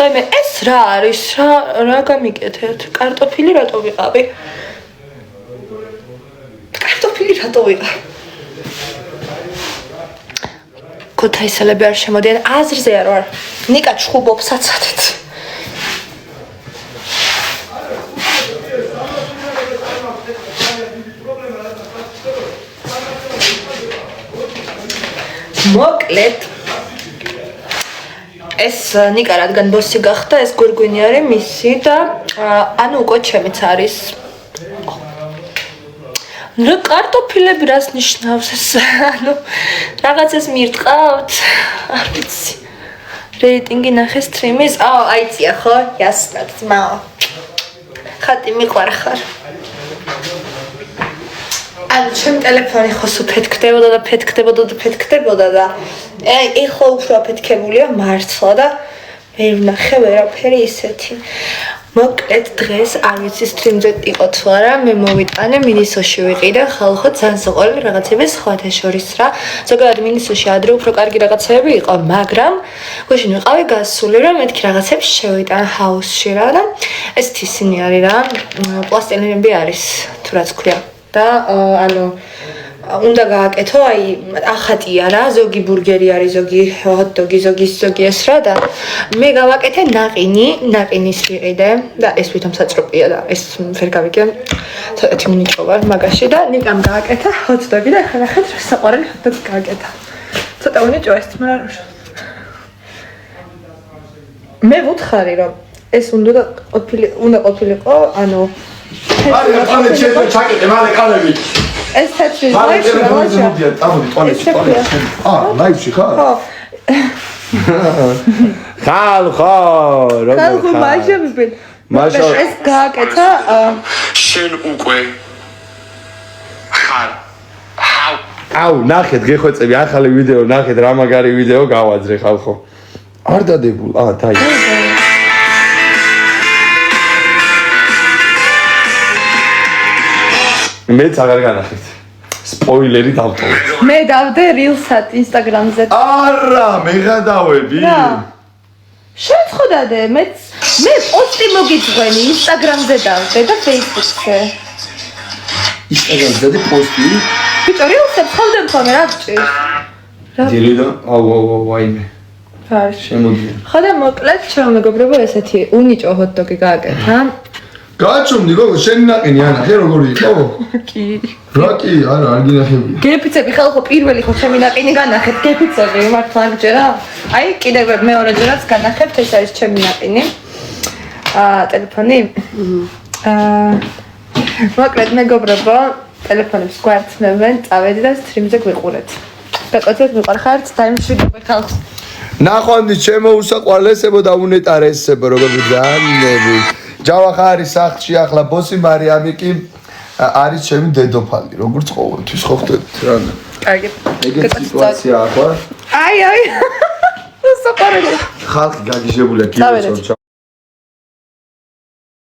ვაიმე, ეს რა არის? რა გამიკეთეთ? კარტოფილი რატო ვიყავი? კარტოფილი რატო ვიყავი? ქუთაისელები არ შემოდიან, აზრზე არ ვარ. ნიკა ჩხუბობს აცადეთ. მოკლედ ეს ნიკა რადგან ბოსი გახდა, ეს გურგვინი არის მისი და ანუ უკვე ჩემიც არის. რა კარტოფილები რას ნიშნავს ეს? ანუ რაღაცას მირტყავთ? არ ვიცი. რეიტინგი ნახე სტრიმის. აიწია ხო? ясно, ძმა. ხატი მიყვარხარ. ანუ ჩემ ტელეფონი ხო სუფეთქდებოდა და ფეთქდებოდა და ეხლა უფრო აფეთქებულია მართლა და ვერ ვნახე ვერაფერი ისეთი. მოკლედ დღეს არ ვიცი სტრიმზე იყოთ თუ არა, მე მოვიტანე მინისოში ვიყიდე, ხალხო ძალიან სიყვარული რაღაცები სხვათა შორის რა. ზოგადად მინისოში ადრე უფრო კარგი რაღაცები იყო, მაგრამ გუშინ ვიყავი გასული რომ მეთქი რაღაცებს შევიტან ჰაუსში რა და ეს ისინი არის რა, პლასტილინები არის თუ რაც ქვია. და ანუ უნდა გააკეთო აი ახატია რა ზოგი ბურგერი არის ზოგი ჰოტდოგი ზოგი ეს რა და მე გავაკეთე ნაყინის ვიყიდე და ეს ვითომ საწყობია და ეს ვერ გავიგე ცოტათი მინიჭო ვარ მაგაში და ნიკამ გააკეთა ჰოტდოგი და ახლა ნახეთ რა საყვარელი ჰოტდოგი გააკეთა ცოტა მინიჭო ეს მაგრამ მე ვუთხარი რომ ეს უნდა ყოფილიყო ანუ მალე შეიძლება ჩაკეტე მალე კალები ეს თეთრი ლაიში ლაივში ხარ? ხალხო ხალხო მაჟებენ ეს გააკეთა შენ უკვე ხარ აუ ნახეთ გეხვეწები ახალი ვიდეო ნახეთ რა მაგარი ვიდეო გავაძრე ხალხო არ დადებულ დაი მეც აღარ განახეთ სპოილერი დავტოვე მე დავდე rilsat instagram-ზე არა მეღადავები შენ ხო დადე მე პოსტი მოგიწვენი instagram-ზე დავდე და facebook-ზე instagram-ზე და პოსტი ბიჭო rilsat ხავდე ხოლმე რა გჭირს დილიდა აუ აიმე ფარ შემოდია ხო და მოკლედ ჩემო მეგობრებო ესეთი უნიჭო hot-dog-ი გააკეთა გაჩვენდი გოგო შენ ნაყინი ანა ხე როგორი იყო? კი რა კი არა არ გინახები გეფიცები ხალხო პირველი ხო ჩემი ნაყინი განახეთ გეფიცები მართლა გჯერა აი კიდევ მეორეჯერაც განახეთ ეს არის ჩემი ნაყინი ტელეფონი მოკლედ მეგობრებო ტელეფონებს გვართმევენ წავედი და სტრიმზე გვიყურეთ გაკეთეთ მიყვარხართ დაიმშვიდობე ხალხს ნახვამდი ჩემო უსაყვარლესებო და უნეტარესებო როგორ ბძანები ჯავახარი სახლში ახლა ბოსი მარიამი კი არის ჩემი დედოფალი როგორც ყოველთვის ხო ხდებით რა კარგი ეგეთი სიტუაცია ახლა აი უსაყვარლესი ხალხი გაგიჟებულია კიდევ